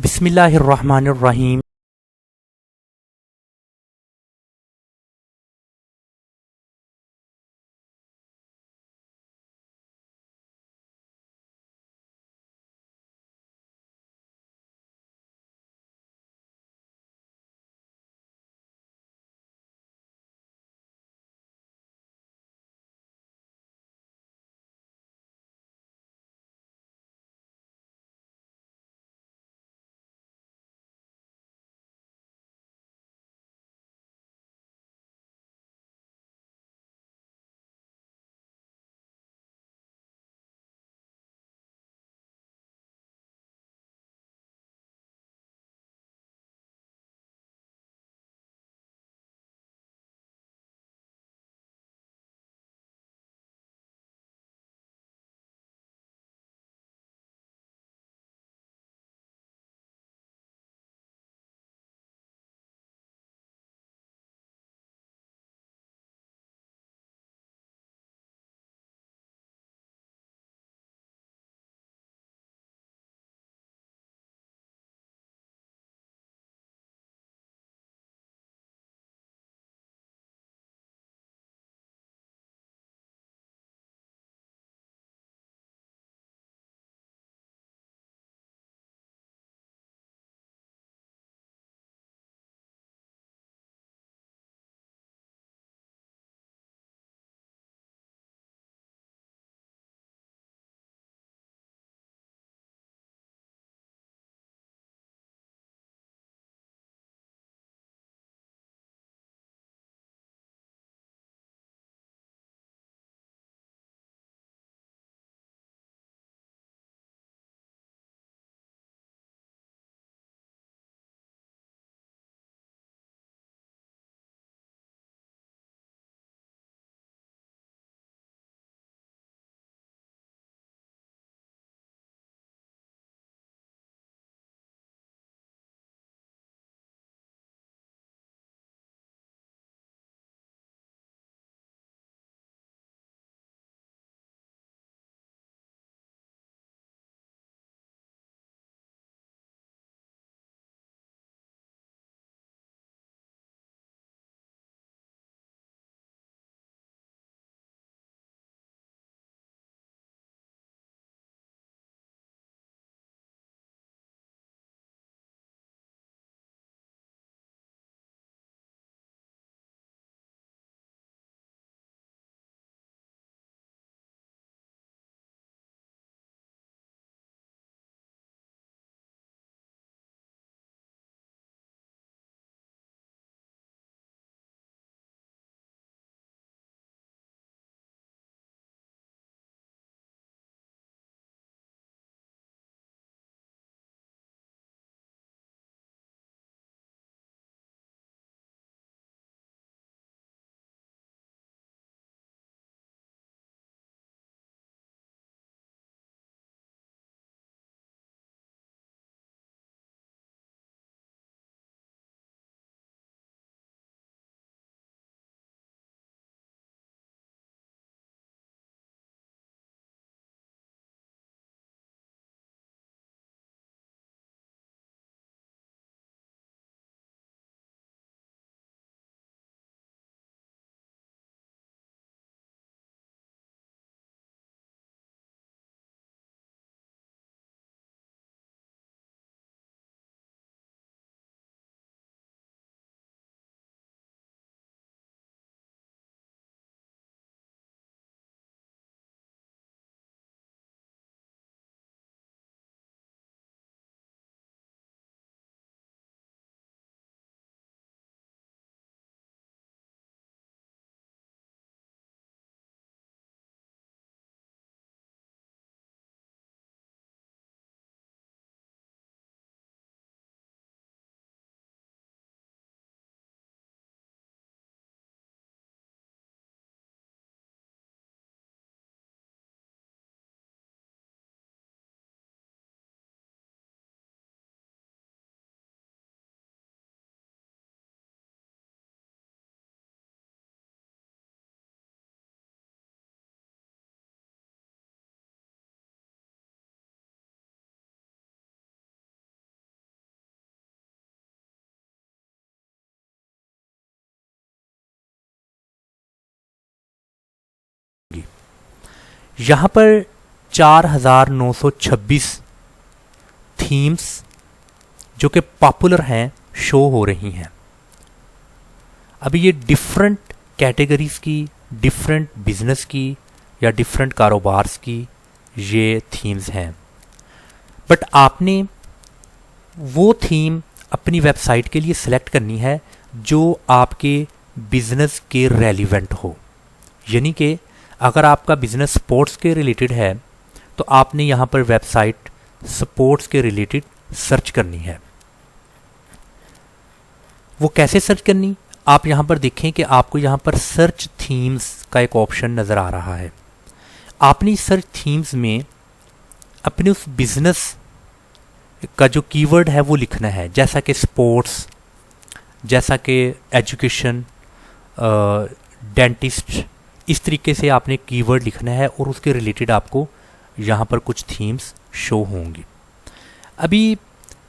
बिस्मिल्लाहिर्रहमानिर्रहीम। यहाँ पर 4926 थीम्स जो कि पॉपुलर हैं शो हो रही हैं। अभी ये डिफरेंट कैटेगरीज की, डिफरेंट बिजनेस की या डिफरेंट कारोबार्स की ये थीम्स हैं, बट आपने वो थीम अपनी वेबसाइट के लिए सिलेक्ट करनी है जो आपके बिजनेस के रेलिवेंट हो। यानी कि अगर आपका बिजनेस स्पोर्ट्स के रिलेटेड है तो आपने यहाँ पर वेबसाइट स्पोर्ट्स के रिलेटेड सर्च करनी है। वो कैसे सर्च करनी, आप यहाँ पर देखें कि आपको यहाँ पर सर्च थीम्स का एक ऑप्शन नज़र आ रहा है। आपने सर्च थीम्स में अपने उस बिजनेस का जो कीवर्ड है वो लिखना है, जैसा कि स्पोर्ट्स, जैसा कि एजुकेशन, डेंटिस्ट, इस तरीके से आपने कीवर्ड लिखना है और उसके रिलेटेड आपको यहाँ पर कुछ थीम्स शो होंगी। अभी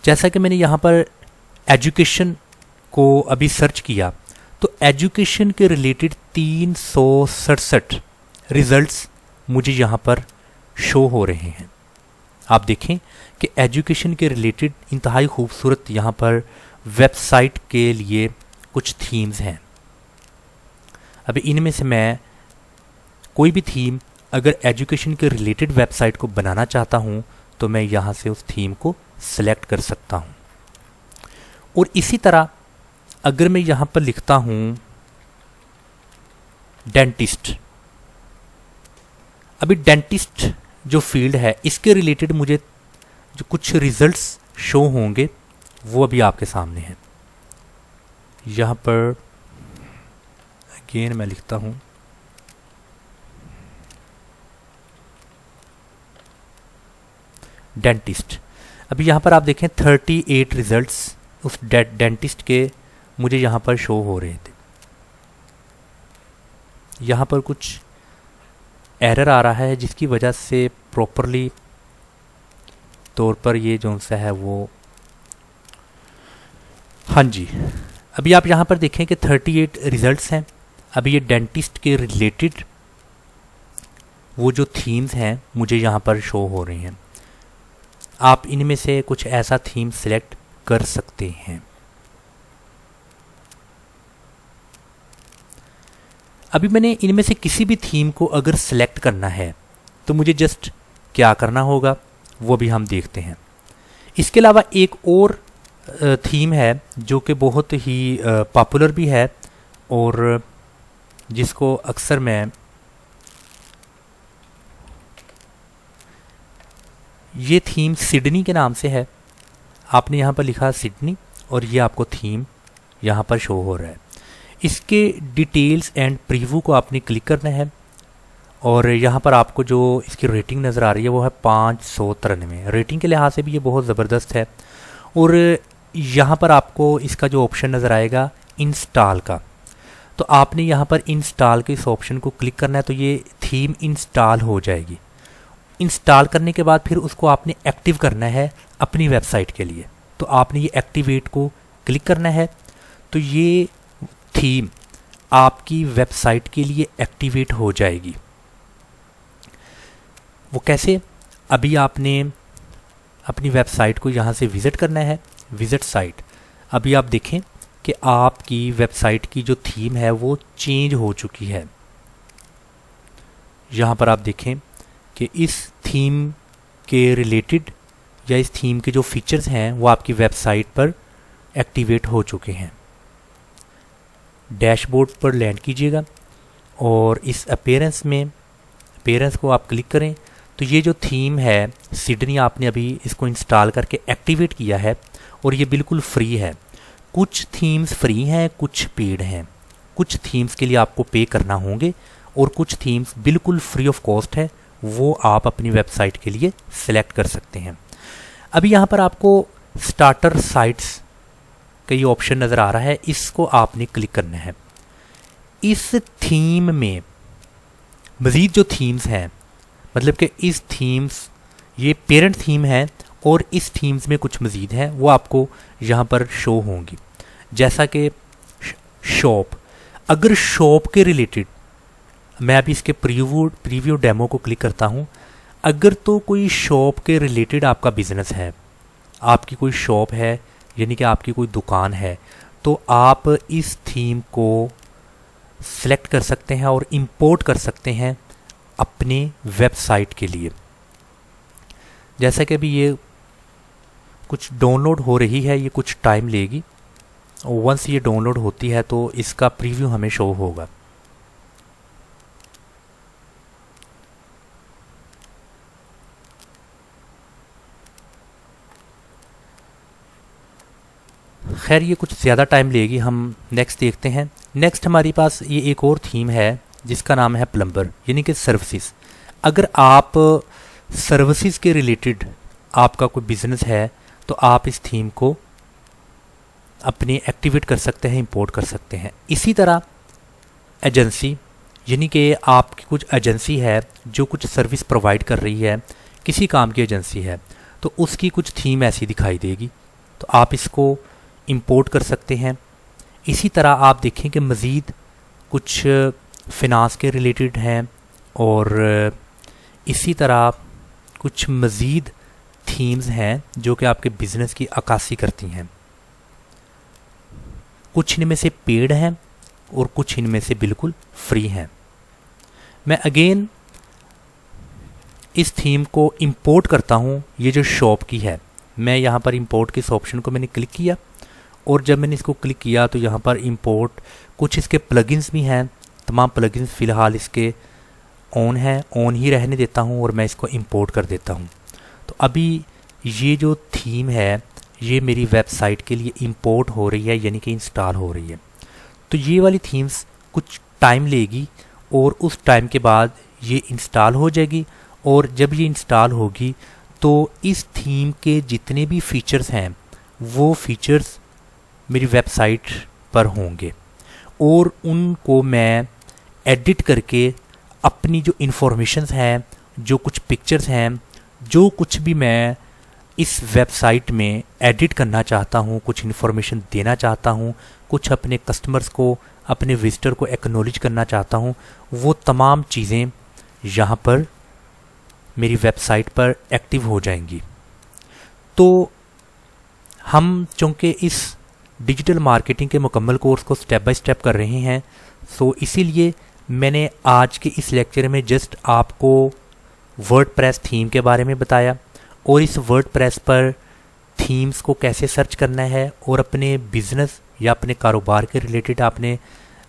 जैसा कि मैंने यहाँ पर एजुकेशन को अभी सर्च किया तो एजुकेशन के रिलेटेड 367 रिजल्ट्स मुझे यहाँ पर शो हो रहे हैं। आप देखें कि एजुकेशन के रिलेटेड इंतहाई खूबसूरत यहाँ पर वेबसाइट के लिए कुछ थीम्स हैं। अभी इनमें से मैं कोई भी थीम अगर एजुकेशन के रिलेटेड वेबसाइट को बनाना चाहता हूँ तो मैं यहाँ से उस थीम को सिलेक्ट कर सकता हूँ। और इसी तरह अगर मैं यहाँ पर लिखता हूँ डेंटिस्ट, अभी डेंटिस्ट जो फील्ड है इसके रिलेटेड मुझे जो कुछ रिजल्ट्स शो होंगे वो अभी आपके सामने हैं। यहाँ पर अगेन मैं लिखता हूँ डेंटिस्ट। अभी यहाँ पर आप देखें 38 रिजल्ट्स उस डेंटिस्ट के मुझे यहाँ पर शो हो रहे थे। यहाँ पर कुछ एरर आ रहा है जिसकी वजह से प्रॉपरली तौर पर ये जो सा है वो, हाँ जी, अभी आप यहाँ पर देखें कि 38 रिजल्ट्स हैं। अभी ये डेंटिस्ट के रिलेटेड वो जो थीम्स हैं मुझे यहाँ पर शो हो रही हैं। आप इनमें से कुछ ऐसा थीम सिलेक्ट कर सकते हैं। अभी मैंने इनमें से किसी भी थीम को अगर सिलेक्ट करना है तो मुझे जस्ट क्या करना होगा वो भी हम देखते हैं। इसके अलावा एक और थीम है जो कि बहुत ही पॉपुलर भी है और जिसको अक्सर मैं ये थीम सिडनी के नाम से है। आपने यहाँ पर लिखा सिडनी और ये आपको थीम यहाँ पर शो हो रहा है। इसके डिटेल्स एंड प्रीव्यू को आपने क्लिक करना है और यहाँ पर आपको जो इसकी रेटिंग नज़र आ रही है वो है 593। रेटिंग के लिहाज से भी ये बहुत ज़बरदस्त है। और यहाँ पर आपको इसका जो ऑप्शन नज़र आएगा इंस्टॉल का, तो आपने यहाँ पर इंस्टॉल के इस ऑप्शन को क्लिक करना है तो ये थीम इंस्टॉल हो जाएगी। इंस्टॉल करने के बाद फिर उसको आपने एक्टिव करना है अपनी वेबसाइट के लिए, तो आपने ये एक्टिवेट को क्लिक करना है तो ये थीम आपकी वेबसाइट के लिए एक्टिवेट हो जाएगी। वो कैसे, अभी आपने अपनी वेबसाइट को यहाँ से विज़िट करना है, विज़िट साइट। अभी आप देखें कि आपकी वेबसाइट की जो थीम है वो चेंज हो चुकी है। यहाँ पर आप देखें कि इस थीम के रिलेटेड या इस थीम के जो फीचर्स हैं वो आपकी वेबसाइट पर एक्टिवेट हो चुके हैं। डैशबोर्ड पर लैंड कीजिएगा और इस अपीयरेंस में, अपीयरेंस को आप क्लिक करें तो ये जो थीम है सिडनी, आपने अभी इसको इंस्टॉल करके एक्टिवेट किया है और ये बिल्कुल फ्री है। कुछ थीम्स फ्री हैं, कुछ पेड हैं। कुछ थीम्स के लिए आपको पे करना होंगे और कुछ थीम्स बिल्कुल फ्री ऑफ कॉस्ट है, वो आप अपनी वेबसाइट के लिए सिलेक्ट कर सकते हैं। अभी यहाँ पर आपको स्टार्टर साइट्स का ये ऑप्शन नज़र आ रहा है, इसको आपने क्लिक करना है। इस थीम में मज़ीद जो थीम्स हैं, मतलब कि इस थीम्स, ये पेरेंट थीम है और इस थीम्स में कुछ मज़ीद हैं वो आपको यहाँ पर शो होंगी। जैसा कि शॉप, अगर शॉप के रिलेटेड मैं अभी इसके प्रीव्यू डेमो को क्लिक करता हूँ। अगर तो कोई शॉप के रिलेटेड आपका बिजनेस है, आपकी कोई शॉप है यानी कि आपकी कोई दुकान है, तो आप इस थीम को सिलेक्ट कर सकते हैं और इंपोर्ट कर सकते हैं अपने वेबसाइट के लिए। जैसा कि अभी ये कुछ डाउनलोड हो रही है, ये कुछ टाइम लेगी और वंस ये डाउनलोड होती है तो इसका प्रीव्यू हमें शो होगा। खैर ये कुछ ज़्यादा टाइम लेगी, हम नेक्स्ट देखते हैं। नेक्स्ट हमारे पास ये एक और थीम है जिसका नाम है प्लम्बर यानी कि सर्विसेज। अगर आप सर्विसेज के रिलेटेड आपका कोई बिज़नेस है तो आप इस थीम को अपनी एक्टिवेट कर सकते हैं, इंपोर्ट कर सकते हैं। इसी तरह एजेंसी यानी कि आपकी कुछ एजेंसी है जो कुछ सर्विस प्रोवाइड कर रही है, किसी काम की एजेंसी है, तो उसकी कुछ थीम ऐसी दिखाई देगी, तो आप इसको इंपोर्ट कर सकते हैं। इसी तरह आप देखें कि मज़ीद कुछ फिनांस के रिलेटेड हैं और इसी तरह कुछ मज़ीद थीम्स हैं जो कि आपके बिज़नेस की अक्कासी करती हैं। कुछ इनमें से पेड हैं और कुछ इनमें से बिल्कुल फ्री हैं। मैं अगेन इस थीम को इंपोर्ट करता हूँ। ये जो शॉप की है, मैं यहाँ पर इंपोर्ट के इस ऑप्शन को मैंने क्लिक किया और जब मैंने इसको क्लिक किया तो यहाँ पर इंपोर्ट कुछ इसके प्लगइन्स भी हैं। तमाम प्लगइन्स फ़िलहाल इसके ऑन हैं, ऑन ही रहने देता हूँ और मैं इसको इंपोर्ट कर देता हूँ। तो अभी ये जो थीम है ये मेरी वेबसाइट के लिए इंपोर्ट हो रही है यानी कि इंस्टॉल हो रही है। तो ये वाली थीम्स कुछ टाइम लेगी और उस टाइम के बाद ये इंस्टॉल हो जाएगी और जब ये इंस्टॉल होगी तो इस थीम के जितने भी फीचर्स हैं वो फीचर्स मेरी वेबसाइट पर होंगे और उनको मैं एडिट करके अपनी जो इन्फॉर्मेशंस हैं, जो कुछ पिक्चर्स हैं, जो कुछ भी मैं इस वेबसाइट में एडिट करना चाहता हूँ, कुछ इन्फॉर्मेशन देना चाहता हूँ, कुछ अपने कस्टमर्स को, अपने विजिटर को एक्नॉलेज करना चाहता हूँ, वो तमाम चीज़ें यहाँ पर मेरी वेबसाइट पर एक्टिव हो जाएंगी। तो हम चूँकि इस डिजिटल मार्केटिंग के मुकम्मल कोर्स को स्टेप बाय स्टेप कर रहे हैं, सो इसीलिए मैंने आज के इस लेक्चर में जस्ट आपको वर्डप्रेस थीम के बारे में बताया और इस वर्डप्रेस पर थीम्स को कैसे सर्च करना है और अपने बिज़नेस या अपने कारोबार के रिलेटेड आपने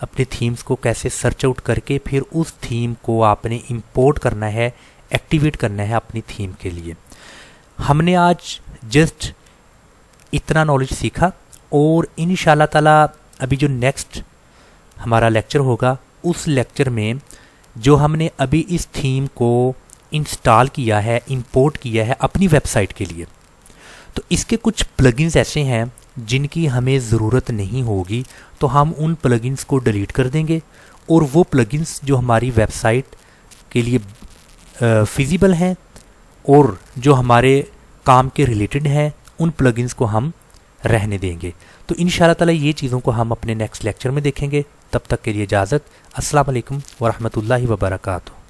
अपने थीम्स को कैसे सर्च आउट करके फिर उस थीम को आपने इंपोर्ट करना है, एक्टिवेट करना है अपनी थीम के लिए। हमने आज जस्ट इतना नॉलेज सीखा और इंशाल्लाह ताला अभी जो नेक्स्ट हमारा लेक्चर होगा उस लेक्चर में जो हमने अभी इस थीम को इंस्टॉल किया है, इंपोर्ट किया है अपनी वेबसाइट के लिए, तो इसके कुछ प्लगइन्स ऐसे हैं जिनकी हमें ज़रूरत नहीं होगी, तो हम उन प्लगइन्स को डिलीट कर देंगे और वो प्लगइन्स जो हमारी वेबसाइट के लिए फिजिबल हैं और जो हमारे काम के रिलेटेड हैं उन प्लगइन्स को हम रहने देंगे। तो इंशाल्लाह ताला ये चीज़ों को हम अपने नेक्स्ट लेक्चर में देखेंगे। तब तक के लिए इजाज़त। अस्सलाम वालेकुम व रहमतुल्लाहि व बरकातुहू।